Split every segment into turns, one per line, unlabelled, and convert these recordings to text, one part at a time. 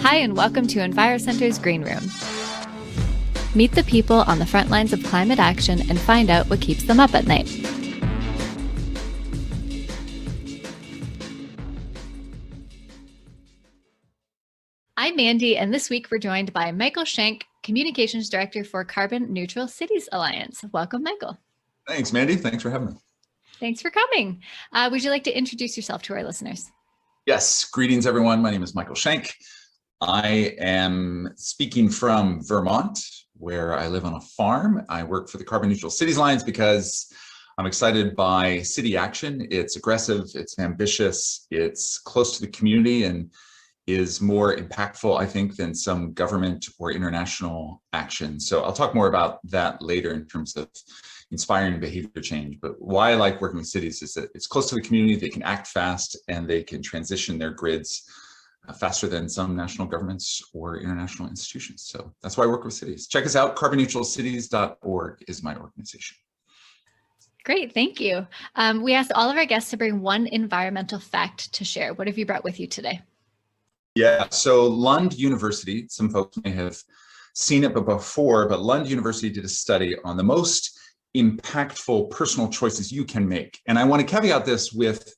Hi, and welcome to EnviroCentre's Green Room. Meet the people on the front lines of climate action and find out what keeps them up at night. I'm Mandy, and this week we're joined by Michael Shank, Communications Director for Carbon Neutral Cities Alliance. Welcome, Michael.
Thanks, Mandy. Thanks for having me.
Thanks for coming. Would you like to introduce yourself to our listeners?
Yes. Greetings, everyone. My name is Michael Shank. I am speaking from Vermont, where I live on a farm. I work for the Carbon Neutral Cities Alliance because I'm excited by city action. It's aggressive, it's ambitious, it's close to the community, and is more impactful, I think, than some government or international action. So I'll talk more about that later in terms of inspiring behavior change. But why I like working with cities is that it's close to the community, they can act fast, and they can transition their grids faster than some national governments or international institutions. So that's why I work with cities. Check us out, carbonneutralcities.org is my organization.
Great, thank you. We asked all of our guests to bring one environmental fact to share. What have you brought with you today?
Yeah, so Lund University, some folks may have seen it before, but Lund University did a study on the most impactful personal choices you can make. And I want to caveat this with,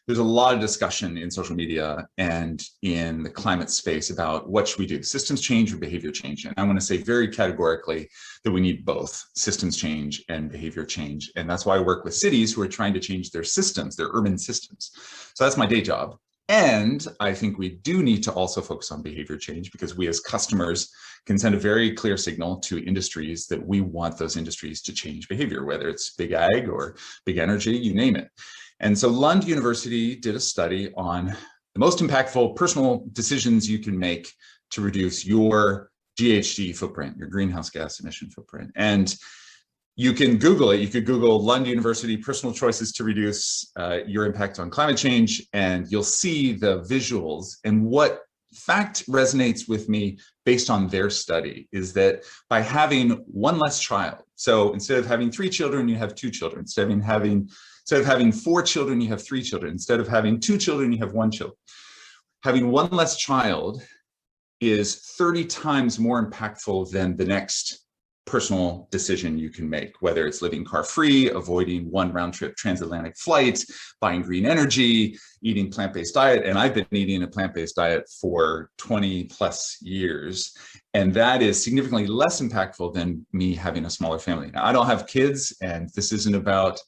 there's a lot of discussion in social media and in the climate space about what should we do, systems change or behavior change. And I want to say very categorically that we need both systems change and behavior change. And that's why I work with cities who are trying to change their systems, their urban systems. So that's my day job. And I think we do need to also focus on behavior change because we as customers can send a very clear signal to industries that we want those industries to change behavior, whether it's big ag or big energy, you name it. And so Lund University did a study on the most impactful personal decisions you can make to reduce your GHG footprint, your greenhouse gas emission footprint. And you can Google it. You could Google Lund University personal choices to reduce your impact on climate change, and you'll see the visuals. And what fact resonates with me based on their study is that by having one less child, so instead of having 3 children, you have 2 children. Instead of having 4 children, you have 3 children. Instead of having 2 children, you have 1 child. Having one less child is 30 times more impactful than the next personal decision you can make, whether it's living car-free, avoiding 1 round-trip transatlantic flight, buying green energy, eating plant-based diet. And I've been eating a plant-based diet for 20 plus years. And that is significantly less impactful than me having a smaller family. Now, I don't have kids, and this isn't about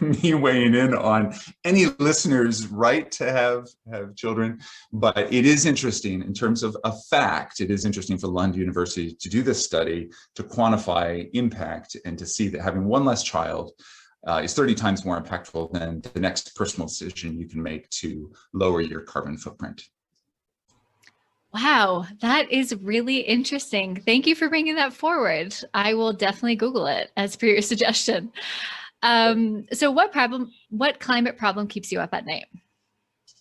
me weighing in on any listeners' right to have children, but it is interesting in terms of a fact. It is interesting for Lund University to do this study to quantify impact and to see that having one less child is 30 times more impactful than the next personal decision you can make to lower your carbon footprint.
Wow, that is really interesting. Thank you for bringing that forward. I will definitely Google it as per your suggestion. So what climate problem keeps you up at night?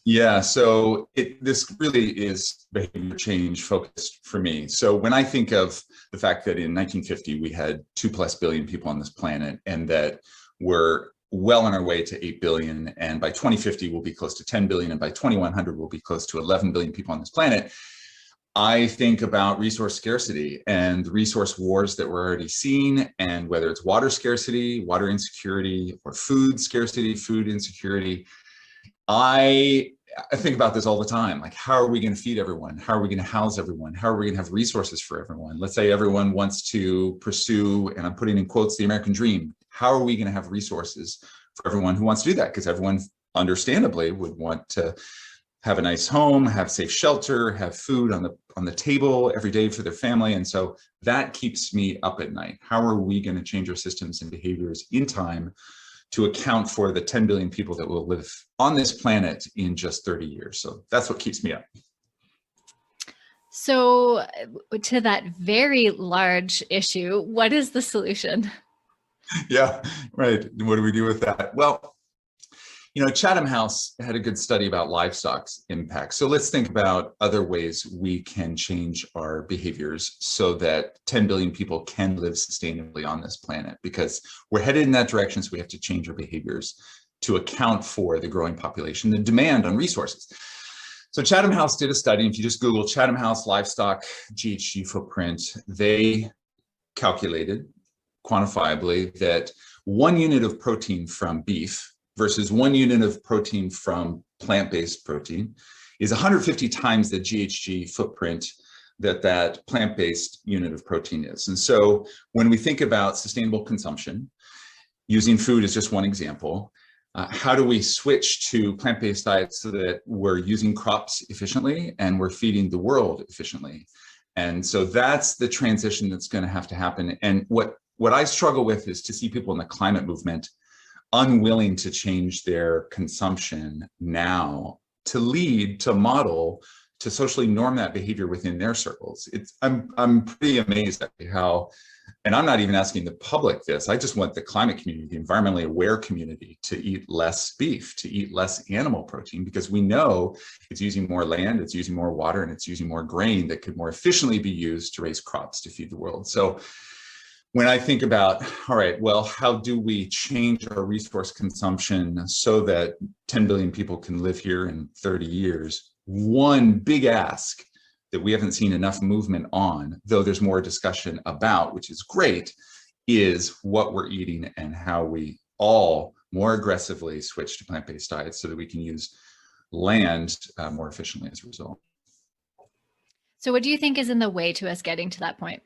Yeah, so this really is behavior change focused for me. So when I think of the fact that in 1950, we had 2+ billion people on this planet, and that we're well on our way to 8 billion. And by 2050, we'll be close to 10 billion. And by 2100, we'll be close to 11 billion people on this planet. I think about resource scarcity and the resource wars that we're already seeing, and whether it's water scarcity, water insecurity, or food scarcity, food insecurity. I think about this all the time. Like, how are we going to feed everyone? How are we going to house everyone? How are we going to have resources for everyone? Let's say everyone wants to pursue, and I'm putting in quotes, the American dream. How are we going to have resources for everyone who wants to do that? Because everyone understandably would want to have a nice home, have safe shelter, have food on the table every day for their family. And so that keeps me up at night. How are we going to change our systems and behaviors in time to account for the 10 billion people that will live on this planet in just 30 years? So that's what keeps me up.
So to that very large issue, what is the solution?
Yeah, right. What do we do with that? Well, you know, Chatham House had a good study about livestock's impact. So let's think about other ways we can change our behaviors so that 10 billion people can live sustainably on this planet, because we're headed in that direction. So we have to change our behaviors to account for the growing population, the demand on resources. So Chatham House did a study. If you just Google Chatham House livestock GHG footprint, they calculated quantifiably that 1 unit of protein from beef versus 1 unit of protein from plant-based protein is 150 times the GHG footprint that plant-based unit of protein is. And so when we think about sustainable consumption, using food as just one example, how do we switch to plant-based diets so that we're using crops efficiently and we're feeding the world efficiently? And so that's the transition that's going to have to happen. And what I struggle with is to see people in the climate movement unwilling to change their consumption now to lead, to model, to socially norm that behavior within their circles. I'm pretty amazed at how, and I'm not even asking the public this, I just want the climate community, the environmentally aware community, to eat less beef, to eat less animal protein, because we know it's using more land, it's using more water, and it's using more grain that could more efficiently be used to raise crops to feed the world. So when I think about, all right, well, how do we change our resource consumption so that 10 billion people can live here in 30 years? One big ask that we haven't seen enough movement on, though there's more discussion about, which is great, is what we're eating and how we all more aggressively switch to plant-based diets so that we can use land more efficiently as a result.
So what do you think is in the way to us getting to that point?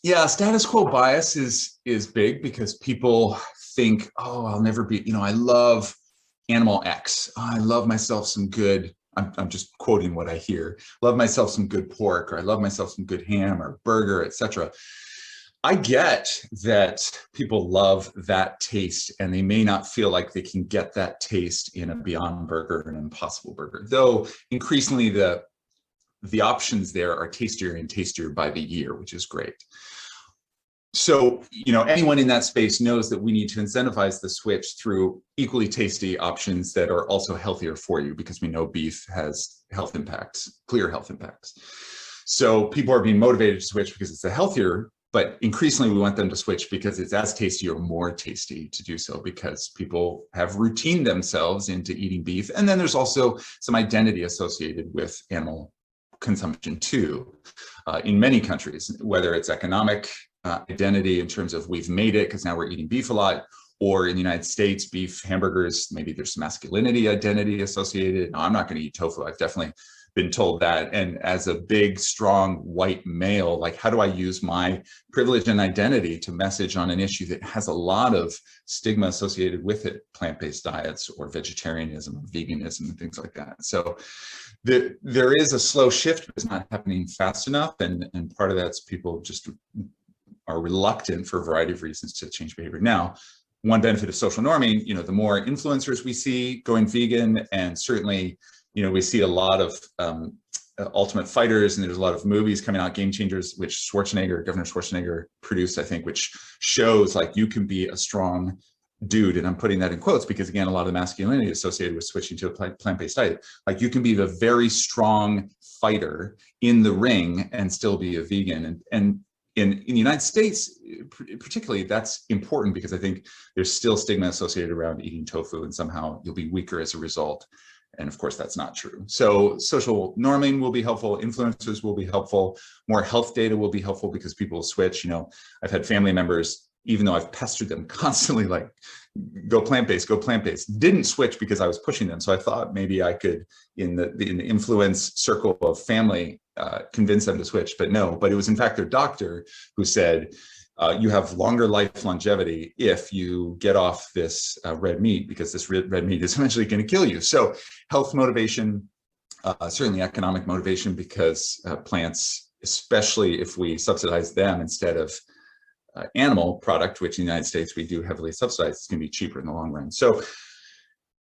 Yeah, status quo bias is big because people think, oh, I'll never be, I love animal X. Oh, I love myself some good, I'm just quoting what I hear, love myself some good pork, or I love myself some good ham or burger, etc. I get that people love that taste and they may not feel like they can get that taste in a Beyond Burger and an Impossible Burger, though increasingly the options there are tastier and tastier by the year, which is great. So, anyone in that space knows that we need to incentivize the switch through equally tasty options that are also healthier for you, because we know beef has health impacts, clear health impacts. So people are being motivated to switch because it's a healthier, but increasingly we want them to switch because it's as tasty or more tasty to do so, because people have routined themselves into eating beef. And then there's also some identity associated with animal consumption too, in many countries, whether it's economic identity in terms of we've made it because now we're eating beef a lot, or in the United States, beef hamburgers, maybe there's some masculinity identity associated. No, I'm not going to eat tofu. I've definitely been told that. And as a big, strong white male, like, how do I use my privilege and identity to message on an issue that has a lot of stigma associated with it, plant-based diets or vegetarianism or veganism and things like that. So there is a slow shift, but it's not happening fast enough. And part of that's people just are reluctant for a variety of reasons to change behavior. Now, one benefit of social norming, the more influencers we see going vegan, and certainly, we see a lot of Ultimate Fighters, and there's a lot of movies coming out, Game Changers, which Governor Schwarzenegger produced, I think, which shows like you can be a strong dude, and I'm putting that in quotes because, again, a lot of the masculinity associated with switching to a plant-based diet, like you can be the very strong fighter in the ring and still be a vegan. And in the United States, particularly, that's important because I think there's still stigma associated around eating tofu, and somehow you'll be weaker as a result. And of course, that's not true. So social norming will be helpful. Influencers will be helpful. More health data will be helpful because people will switch. I've had family members, even though I've pestered them constantly, like, go plant-based, didn't switch because I was pushing them. So I thought maybe I could, in the influence circle of family, convince them to switch, but no. But it was in fact their doctor who said, you have longer life longevity if you get off this red meat, because this red meat is eventually going to kill you. So health motivation, certainly economic motivation, because plants, especially if we subsidize them instead of animal product, which in the United States we do heavily subsidize, it's going to be cheaper in the long run. So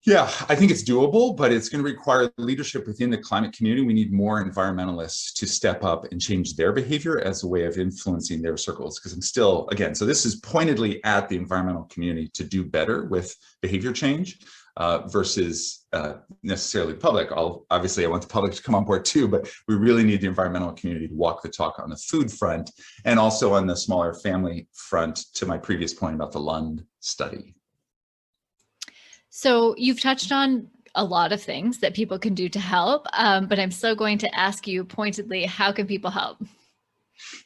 yeah, I think it's doable, but it's going to require leadership within the climate community. We need more environmentalists to step up and change their behavior as a way of influencing their circles. Because I'm still, again, so this is pointedly at the environmental community to do better with behavior change versus necessarily the public. Obviously, I want the public to come on board too, but we really need the environmental community to walk the talk on the food front and also on the smaller family front, to my previous point about the Lund study.
So you've touched on a lot of things that people can do to help. But I'm still going to ask you pointedly, how can people help?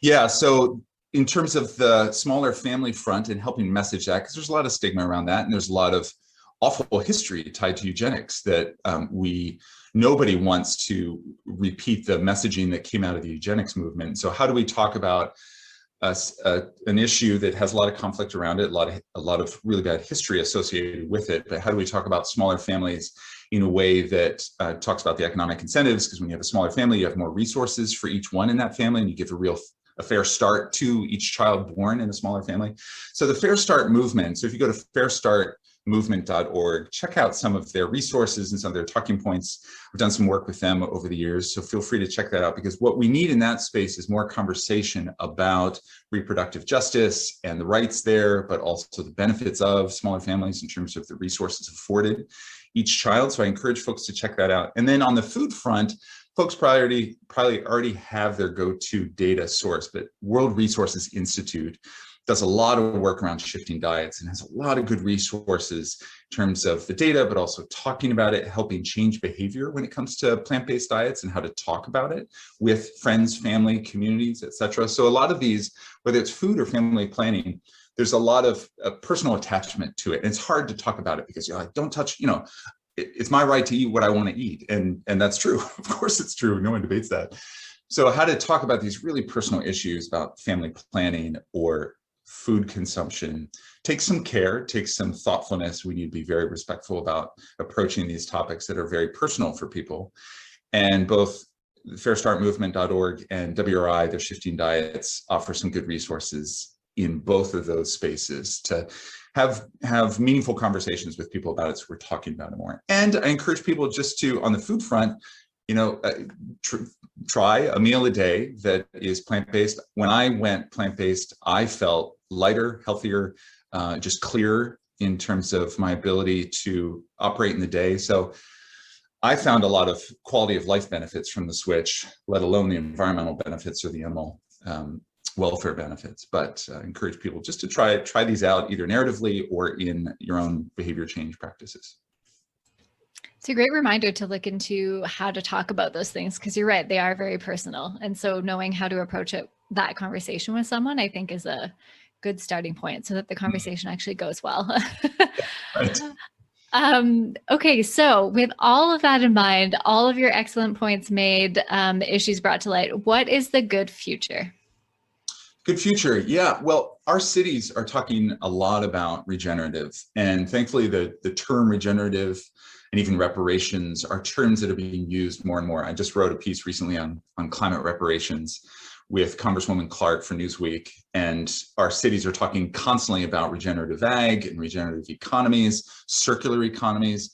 Yeah, so in terms of the smaller family front and helping message that, because there's a lot of stigma around that, and there's a lot of awful history tied to eugenics that nobody wants to repeat the messaging that came out of the eugenics movement. So how do we talk about an issue that has a lot of conflict around it, a lot of really bad history associated with it, but how do we talk about smaller families in a way that talks about the economic incentives? Because when you have a smaller family, you have more resources for each one in that family, and you give a fair start to each child born in a smaller family. So the Fair Start movement, so if you go to fairstartmovement.org, check out some of their resources and some of their talking points. We've done some work with them over the years, so feel free to check that out, because what we need in that space is more conversation about reproductive justice and the rights there, but also the benefits of smaller families in terms of the resources afforded each child. So I encourage folks to check that out. And then on the food front, folks probably already have their go-to data source, but World Resources Institute does a lot of work around shifting diets and has a lot of good resources in terms of the data, but also talking about it, helping change behavior when it comes to plant-based diets and how to talk about it with friends, family, communities, etc. So a lot of these, whether it's food or family planning, there's a lot of personal attachment to it. And it's hard to talk about it because you're like, don't touch, it's my right to eat what I want to eat. And that's true. Of course it's true. No one debates that. So how to talk about these really personal issues about family planning or food consumption takes some care, takes some thoughtfulness. We need to be very respectful about approaching these topics that are very personal for people. And both fairstartmovement.org and WRI, their Shifting Diets, offer some good resources in both of those spaces to have meaningful conversations with people about it, so we're talking about it more. And I encourage people just to, on the food front, try a meal a day that is plant-based. When I went plant-based, I felt lighter, healthier, just clearer in terms of my ability to operate in the day. So I found a lot of quality of life benefits from the switch, let alone the environmental benefits or the animal welfare benefits. But I encourage people just to try these out either narratively or in your own behavior change practices.
It's a great reminder to look into how to talk about those things, because you're right, they are very personal. And so knowing how to approach that conversation with someone, I think, is a good starting point so that the conversation actually goes well.
Right.
Okay, so with all of that in mind, all of your excellent points made, issues brought to light, what is the good future?
Good future. Yeah. Well, our cities are talking a lot about regenerative, and thankfully the term regenerative and even reparations are terms that are being used more and more. I just wrote a piece recently on climate reparations with Congresswoman Clark for Newsweek, and our cities are talking constantly about regenerative ag and regenerative economies, circular economies.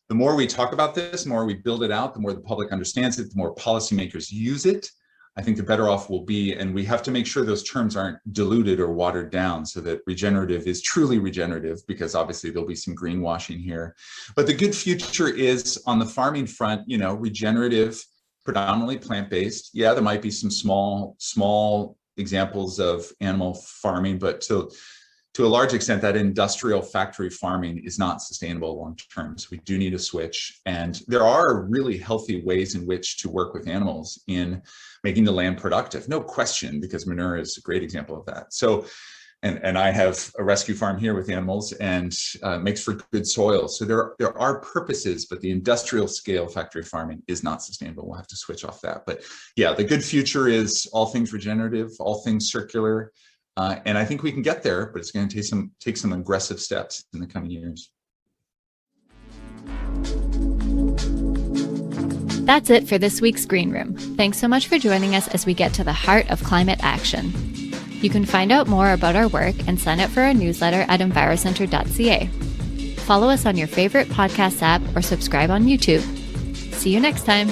The more we talk about this, the more we build it out, the more the public understands it, the more policymakers use it, I think the better off we'll be. And we have to make sure those terms aren't diluted or watered down so that regenerative is truly regenerative, because obviously there'll be some greenwashing here. But the good future is on the farming front, regenerative, predominantly plant-based. Yeah, there might be some small examples of animal farming, but to a large extent, that industrial factory farming is not sustainable long term. So we do need a switch. And there are really healthy ways in which to work with animals in making the land productive, no question, because manure is a great example of that. So, and I have a rescue farm here with animals, and makes for good soil. So there are purposes, but the industrial scale factory farming is not sustainable. We'll have to switch off that. But yeah, the good future is all things regenerative, all things circular. And I think we can get there, but it's going to take some aggressive steps in the coming years.
That's it for this week's Green Room. Thanks so much for joining us as we get to the heart of climate action. You can find out more about our work and sign up for our newsletter at EnviroCentre.ca. Follow us on your favorite podcast app or subscribe on YouTube. See you next time.